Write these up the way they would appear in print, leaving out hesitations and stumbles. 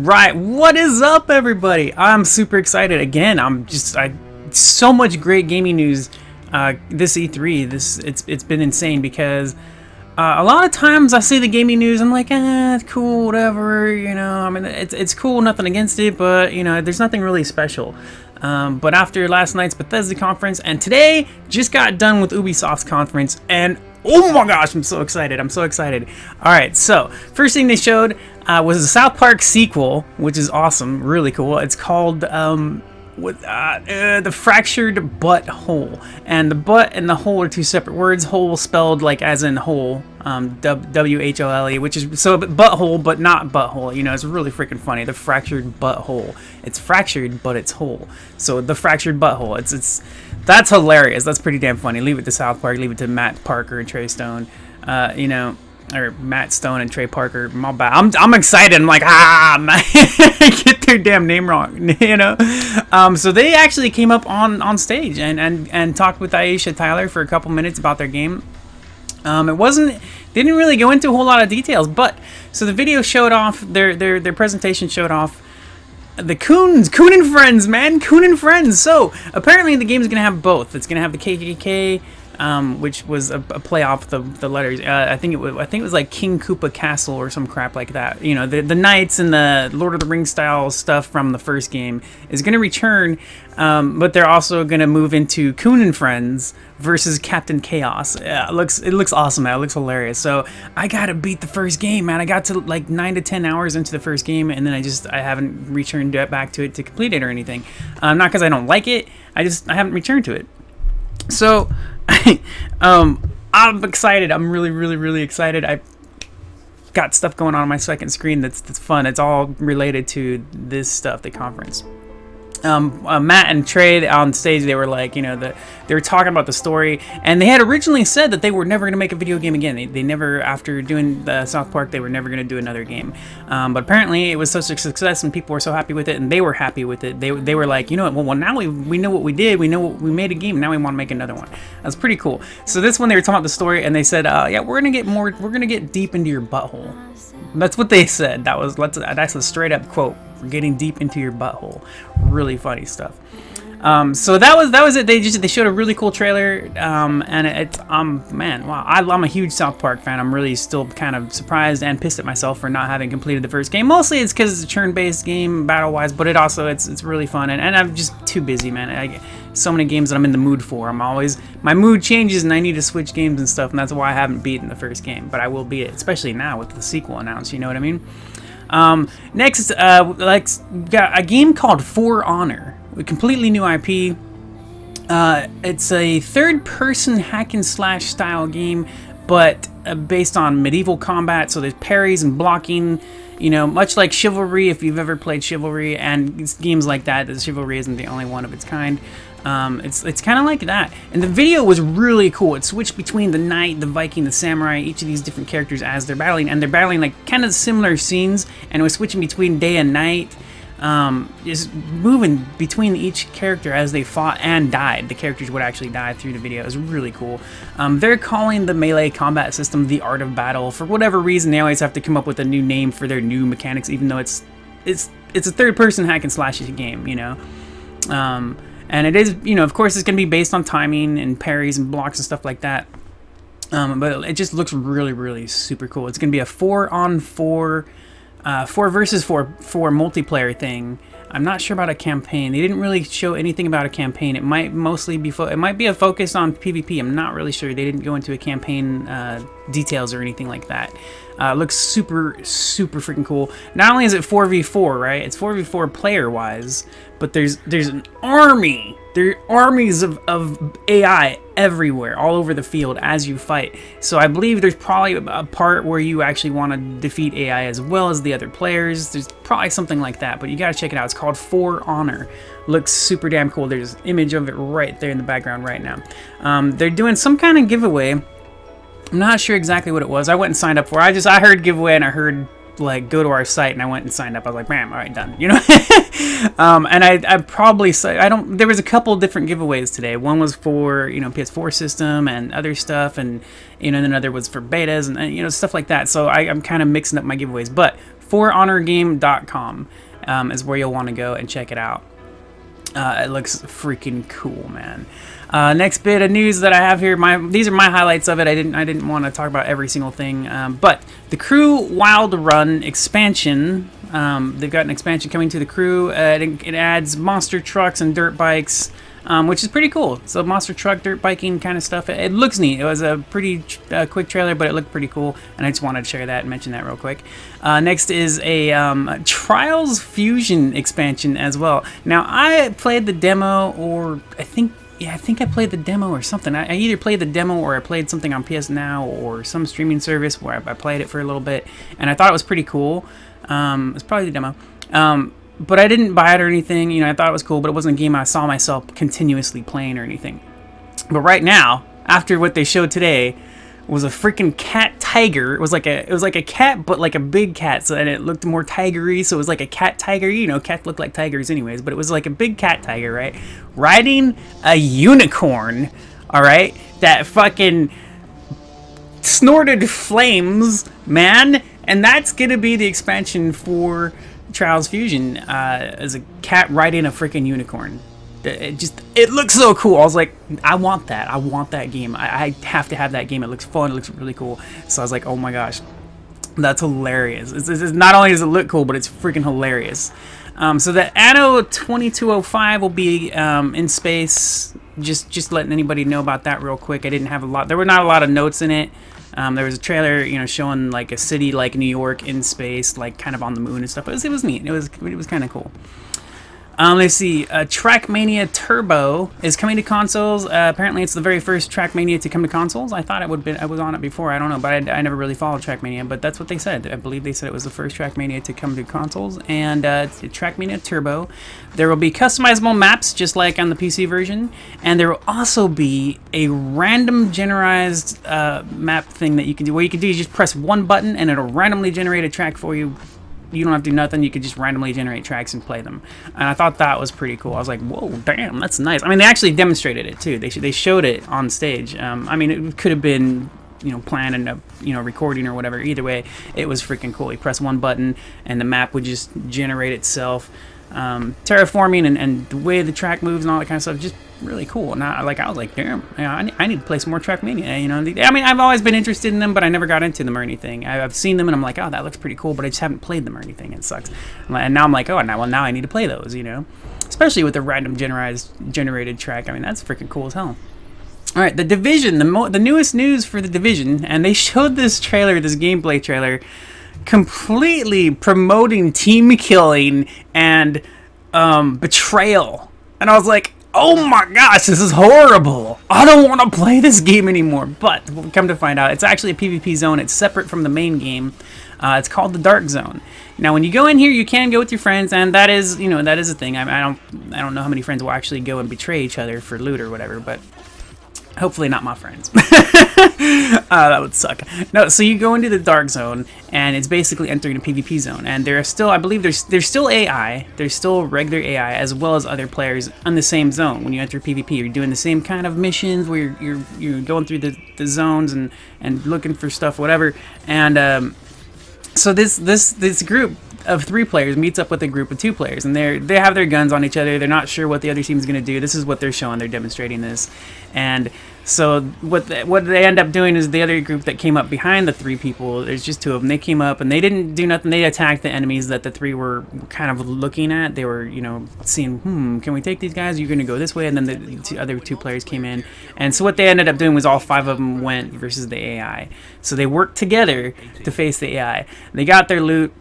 Right, what is up, everybody? I'm super excited again. So much great gaming news. This E3, it's been insane because a lot of times I see the gaming news, I'm like, it's cool, whatever, you know. I mean, it's cool, nothing against it, but you know, there's nothing really special. But after last night's Bethesda conference, and today just got done with Ubisoft's conference, and oh my gosh, I'm so excited. I'm so excited. All right, so first thing they showed was the South Park sequel, which is awesome, really cool. It's called The Fractured Butt Hole. And the butt and the hole are two separate words. Hole spelled like as in hole, W-H-O-L-E, which is so butthole, but not butthole. You know, it's really freaking funny. The Fractured Butt Hole. It's fractured, but it's whole. So the Fractured Butthole. That's hilarious. That's pretty damn funny. Leave it to South Park. Leave it to Matt Parker and Trey Stone. You know, or Matt Stone and Trey Parker. My bad. I'm excited. I'm like, get their damn name wrong. You know. So they actually came up on stage and talked with Aisha Tyler for a couple minutes about their game. Didn't really go into a whole lot of details, but so the video showed off their presentation showed off the Coon and Friends, man, Coon and Friends. So apparently the game is gonna have both. It's gonna have the KKK, which was a play off the letters. I think it was like King Koopa Castle or some crap like that. You know, the knights and the Lord of the Rings style stuff from the first game is gonna return, but they're also gonna move into Coon and Friends versus Captain Chaos. Yeah, it looks awesome, man. It looks hilarious. So I gotta beat the first game, man. I got to like 9 to 10 hours into the first game, and then I haven't returned back to it to complete it or anything. Not because I don't like it. I haven't returned to it. So I'm excited. I'm really excited. I got stuff going on my second screen that's fun. It's all related to this stuff, the conference. Matt and Trey on stage, they were like, you know, they were talking about the story, and they had originally said that they were never going to make a video game again. They never, after doing the South Park, they were never going to do another game. But apparently it was such a success, and people were so happy with it, and they were happy with it. They were like, you know what, well now we know what we did. We made a game. Now we want to make another one. That's pretty cool. So this one, they were talking about the story, and they said, yeah, we're gonna get deep into your butthole. That's what they said. That's a straight up quote. We're getting deep into your butthole. Really funny stuff. So that was it. They showed a really cool trailer, and it's man, wow. I'm a huge South Park fan. I'm really still kind of surprised and pissed at myself for not having completed the first game. Mostly it's because it's a turn-based game battle-wise, but it's really fun, and I'm just too busy, man. So many games that I'm in the mood for. My mood changes and I need to switch games and stuff, and that's why I haven't beaten the first game, but I will beat it, especially now with the sequel announced. You know what I mean? Next, got a game called For Honor, a completely new IP. It's a third-person hack-and-slash style game, but based on medieval combat, so there's parries and blocking, you know, much like Chivalry, if you've ever played Chivalry, and games like that. The Chivalry isn't the only one of its kind. It's kind of like that, and the video was really cool. It switched between the knight, the Viking, the samurai, each of these different characters as they're battling, and they're battling like kind of similar scenes, and it was switching between day and night, just moving between each character as they fought and died. The characters would actually die through the video. It was really cool. They're calling the melee combat system the Art of Battle. For whatever reason, they always have to come up with a new name for their new mechanics, even though it's a third-person hack and slash game, you know. And it is, you know, of course, it's going to be based on timing and parries and blocks and stuff like that. But it just looks really super cool. It's going to be a 4-on-4, 4 versus 4 multiplayer thing. I'm not sure about a campaign. They didn't really show anything about a campaign. It might mostly be it might be a focus on PvP. I'm not really sure. They didn't go into a campaign details or anything like that. Looks super freaking cool. Not only is it 4v4, right? It's 4v4 player wise, but there's an army. There are armies of AI everywhere, all over the field as you fight. So I believe there's probably a part where you actually want to defeat AI as well as the other players. There's probably something like that, but you gotta check it out. It's called For Honor. Looks super damn cool. There's an image of it right there in the background right now. They're doing some kind of giveaway. I'm not sure exactly what it was. I went and signed up for it. I heard giveaway, and I heard like go to our site, and I went and signed up. I was like, bam, all right, done. You know. And I probably say there was a couple different giveaways today. One was for, you know, PS4 system and other stuff, and you know, and another was for betas and you know, stuff like that. So I'm kind of mixing up my giveaways. But forhonorgame.com is where you'll want to go and check it out. It looks freaking cool, man. Next bit of news that I have here, these are my highlights of it. I didn't want to talk about every single thing, but the Crew Wild Run expansion, they've got an expansion coming to the Crew. It adds monster trucks and dirt bikes, which is pretty cool. So monster truck, dirt biking kind of stuff. It looks neat. It was a pretty quick trailer, but it looked pretty cool, and I just wanted to share that and mention that real quick. Next is a Trials Fusion expansion as well. Now, I played the demo, or I think I played the demo or something. I either played the demo or I played something on PS Now or some streaming service where I played it for a little bit, and I thought it was pretty cool. It was probably the demo. But I didn't buy it or anything. You know, I thought it was cool, but it wasn't a game I saw myself continuously playing or anything. But right now, after what they showed today, was a freaking cat tiger. It was like a cat, but like a big cat, and it looked more tigery. So it was like a cat tiger. You know, cats look like tigers anyways, but it was like a big cat tiger, right? Riding a unicorn, all right? That fucking snorted flames, man. And that's gonna be the expansion for Trials Fusion, as a cat riding a freaking unicorn. It looks so cool. I was like, I want that. I want that game. I have to have that game. It looks fun. It looks really cool. So I was like, oh my gosh, that's hilarious. It's not only does it look cool, but it's freaking hilarious. So the Anno 2205 will be in space. Just letting anybody know about that real quick. I didn't have a lot. There were not a lot of notes in it. There was a trailer, you know, showing like a city like New York in space, like kind of on the moon and stuff. It was neat. It was kind of cool. Let's see. Trackmania Turbo is coming to consoles. Apparently, it's the very first Trackmania to come to consoles. I thought it would be. I was on it before. I don't know, but I never really followed Trackmania. But that's what they said. I believe they said it was the first Trackmania to come to consoles. And it's Trackmania Turbo. There will be customizable maps, just like on the PC version. And there will also be a random generized map thing that you can do. What you can do is just press one button, and it'll randomly generate a track for you. You don't have to do nothing. You could just randomly generate tracks and play them. And I thought that was pretty cool. I was like, whoa, damn, that's nice. I mean, they actually demonstrated it, too. They showed it on stage. I mean, it could have been, you know, planned and a, you know, recording or whatever. Either way, it was freaking cool. You press one button, and the map would just generate itself. Terraforming and the way the track moves and all that kind of stuff, just really cool. And I was like, damn, I need to play some more Trackmania. You know, I mean, I've always been interested in them, but I never got into them or anything. I've seen them, and I'm like, oh, that looks pretty cool, but I just haven't played them or anything. It sucks. And now I'm like, oh, now I need to play those. You know, especially with the random generated track. I mean, that's freaking cool as hell. All right, The Division, the newest news for The Division, and they showed this trailer, this gameplay trailer, completely promoting team killing and betrayal. And I was like, oh my gosh, this is horrible. I don't want to play this game anymore. But we'll come to find out, it's actually a PvP zone. It's separate from the main game. It's called the Dark Zone. Now, when you go in here, you can go with your friends, and that is, you know, that is a thing. I don't know how many friends will actually go and betray each other for loot or whatever, but hopefully not my friends. That would suck. No, so you go into the Dark Zone, and it's basically entering a PvP zone. And there are still, I believe there's still AI. There's still regular AI, as well as other players in the same zone. When you enter PvP, you're doing the same kind of missions where you're going through the zones and looking for stuff, whatever. And so this group of 3 players meets up with a group of 2 players, and they have their guns on each other. They're not sure what the other team is going to do. This is what they're showing. They're demonstrating this. And so what they end up doing is the other group that came up behind the 3 people, there's just 2 of them, they came up and they didn't do nothing. They attacked the enemies that the 3 were kind of looking at. They were, you know, seeing, can we take these guys? You're going to go this way. And then the other 2 players came in. And so what they ended up doing was all 5 of them went versus the AI. So they worked together to face the AI. They got their loot.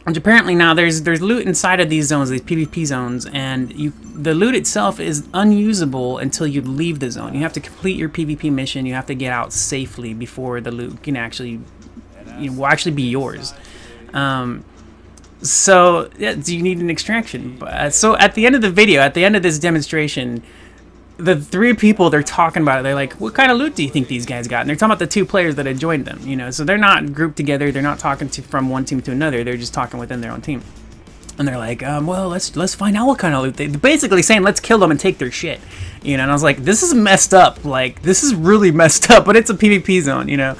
Which apparently now there's loot inside of these zones, these PvP zones, and the loot itself is unusable until you leave the zone. You have to complete your PvP mission. You have to get out safely before the loot can actually, will actually be yours. So yeah, you need an extraction. So at the end of the video, at the end of this demonstration, the 3 people, they're talking about it. They're like, what kind of loot do you think these guys got? And they're talking about the 2 players that had joined them, you know. So they're not grouped together. They're not talking from one team to another. They're just talking within their own team. And they're like, well, let's find out what kind of loot. They're basically saying, let's kill them and take their shit, you know. And I was like, this is messed up. Like, this is really messed up. But it's a PvP zone, you know.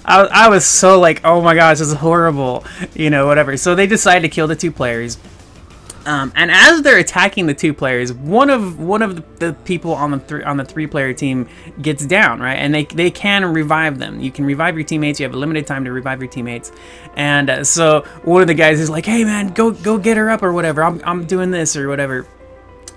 I was so like, oh my gosh, this is horrible, you know, whatever. So they decide to kill the 2 players. And as they're attacking the 2 players, one of the people on the 3-player team gets down, right? And they can revive them. You can revive your teammates. You have a limited time to revive your teammates. And so one of the guys is like, "Hey man, go get her up or whatever. I'm doing this or whatever."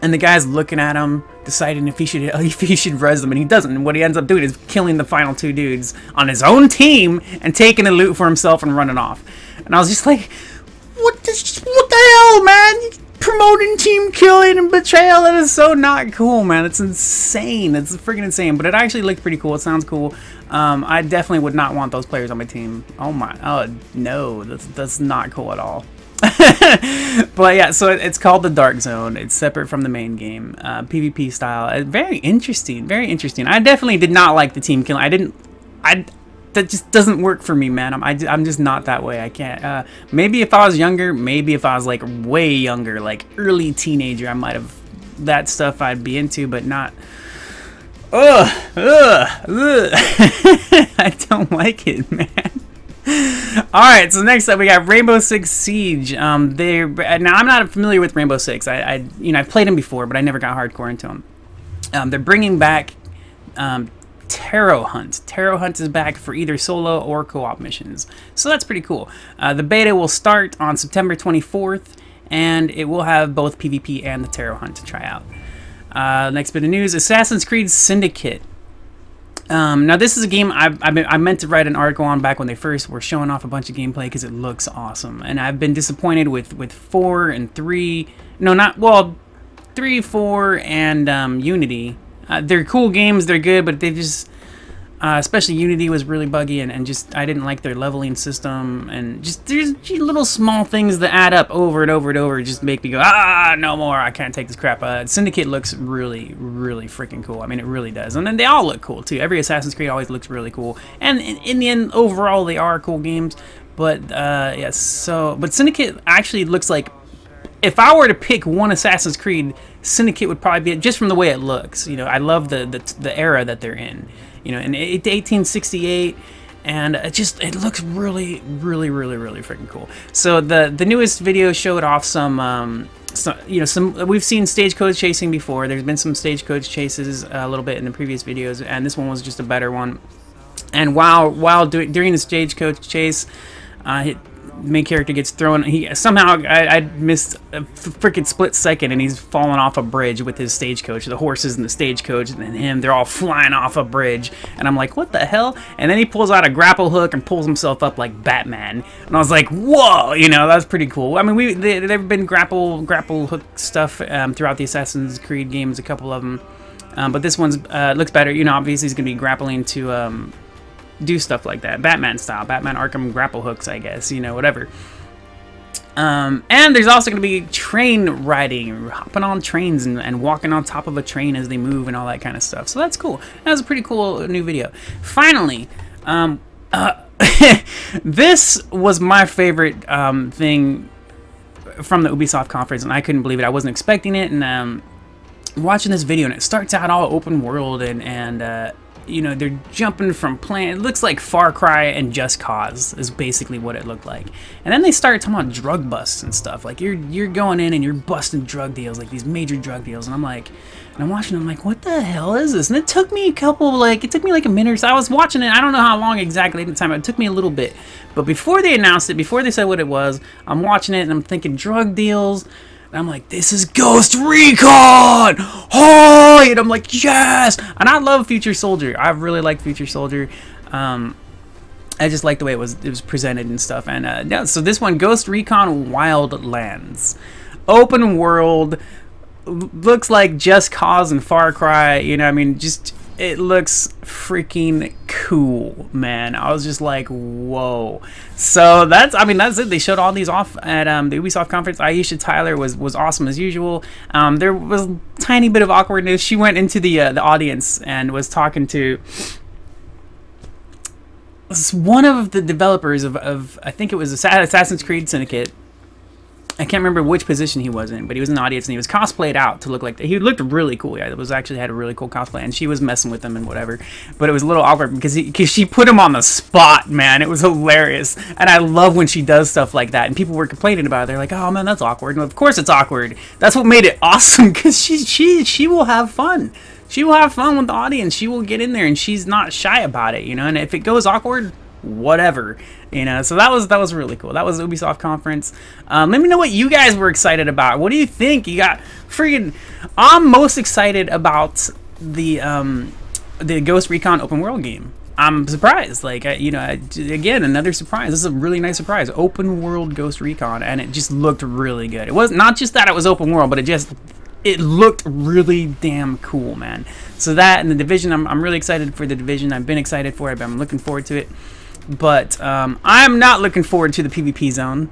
And the guy's looking at him, deciding if he should res them, and he doesn't. And what he ends up doing is killing the final 2 dudes on his own team and taking the loot for himself and running off. And I was just like, what the hell, man? Promoting team killing and betrayal, that is so not cool, man. It's insane. It's freaking insane. But it actually looked pretty cool. It sounds cool. I definitely would not want those players on my team. Oh no, that's not cool at all. But yeah, so it's called the Dark Zone. It's separate from the main game, PvP style. Very interesting. Very interesting. I definitely did not like the team killing. That just doesn't work for me, man. I'm just not that way. I can't. Maybe if I was younger, maybe if I was like way younger, like early teenager, I might have that stuff I'd be into, but not. Ugh. I don't like it, man. All right, so next up we got Rainbow Six Siege. Now I'm not familiar with Rainbow Six. I've played them before, but I never got hardcore into them. They're bringing back Terrohunt. Terrohunt is back for either solo or co-op missions, so that's pretty cool. The beta will start on September 24th, and it will have both PvP and the Terrohunt to try out. Next bit of news: Assassin's Creed Syndicate. Now this is a game I meant to write an article on back when they first were showing off a bunch of gameplay because it looks awesome, and I've been disappointed with 4 and 3. No, not well, 3, 4, and Unity. They're cool games, they're good, but they just, especially Unity was really buggy, and just, I didn't like their leveling system, and just, there's little small things that add up over and over and over, just make me go, no more, I can't take this crap. Syndicate looks really, really freaking cool. I mean, it really does, and then they all look cool, too. Every Assassin's Creed always looks really cool, and in the end, overall, they are cool games, but, yeah, but Syndicate actually looks like, if I were to pick one Assassin's Creed, Syndicate would probably be, just from the way it looks. You know, I love the era that they're in. You know, in 1868, and it looks really, really, really, really freaking cool. So the newest video showed off some we've seen stagecoach chasing before. There's been some stagecoach chases a little bit in the previous videos, and this one was just a better one. And during the stagecoach chase, main character gets thrown. He somehow I missed a freaking split second, and he's falling off a bridge with his stagecoach. The horses and the stagecoach and him, they're all flying off a bridge, and I'm like, what the hell? And then he pulls out a grapple hook and pulls himself up like Batman, and I was like, whoa, you know, that's pretty cool. I mean, there've been grapple hook stuff throughout the Assassin's Creed games, a couple of them, but this one's looks better. You know, obviously he's gonna be grappling to do stuff like that, Batman style, Batman Arkham grapple hooks, I guess, you know, whatever. And there's also going to be train riding, hopping on trains and walking on top of a train as they move and all that kind of stuff. So that's cool. That was a pretty cool new video. Finally, this was my favorite thing from the Ubisoft conference, and I couldn't believe it. I wasn't expecting it, and watching this video, and it starts out all open world, and you know, they're jumping from it looks like Far Cry and Just Cause is basically what it looked like. And then they start talking about drug busts and stuff. Like you're going in and you're busting drug deals, like these major drug deals. And I'm watching, I'm like, what the hell is this? And it took me like a minute or so. I was watching it, I don't know how long exactly at the time, it took me a little bit. But before they announced it, before they said what it was, I'm watching it and I'm thinking drug deals. And I'm like, this is Ghost Recon! Oh! And I'm like, yes! And I love Future Soldier. I really like Future Soldier. I just like the way it was presented and stuff. And yeah, so this one, Ghost Recon Wildlands. Open world. Looks like Just Cause and Far Cry. You know, I mean, it looks freaking cool, man. I was just like, whoa. So that's it. They showed all these off at the Ubisoft conference. Aisha Tyler was awesome as usual. There was a tiny bit of awkwardness. She went into the audience and was talking to one of the developers of I think it was Assassin's Creed Syndicate. I can't remember which position he was in, but he was in the audience and he was cosplayed out to look like that. He looked really cool. Yeah, it was actually had a really cool cosplay, and she was messing with him and whatever. But it was a little awkward because she put him on the spot, man. It was hilarious, and I love when she does stuff like that. And people were complaining about it. They're like, "Oh man, that's awkward." And of course, it's awkward. That's what made it awesome because she will have fun. She will have fun with the audience. She will get in there, and she's not shy about it, you know. And if it goes awkward, whatever, you know. So that was really cool. That was the Ubisoft conference. Let me know what you guys were excited about. What do you think? You got freaking. I'm most excited about the Ghost Recon open world game. I'm surprised. Like, again, another surprise. This is a really nice surprise. Open world Ghost Recon, and it just looked really good. It was not just that it was open world, but it looked really damn cool, man. So that and the Division, I'm really excited for the Division. I've been excited for it, but I'm looking forward to it. But I'm not looking forward to the PvP zone.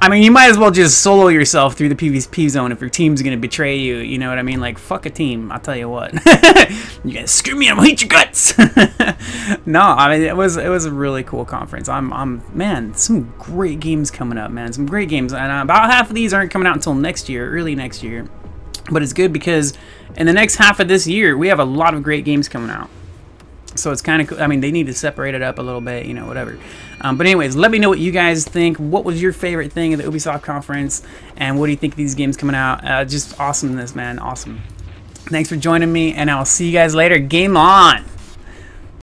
I mean, you might as well just solo yourself through the PvP zone if your team's gonna betray you. You know what I mean? Like, fuck a team. I'll tell you what. You guys screw me, I'm gonna hate your guts. No, I mean it was a really cool conference. Man, some great games coming up, man. Some great games, and about half of these aren't coming out until next year, early next year. But it's good because in the next half of this year, we have a lot of great games coming out. So it's kind of cool. I mean, they need to separate it up a little bit, you know, whatever. But anyways, let me know what you guys think. What was your favorite thing of the Ubisoft conference? And what do you think of these games coming out? Just awesomeness, man. Awesome. Thanks for joining me, and I'll see you guys later. Game on!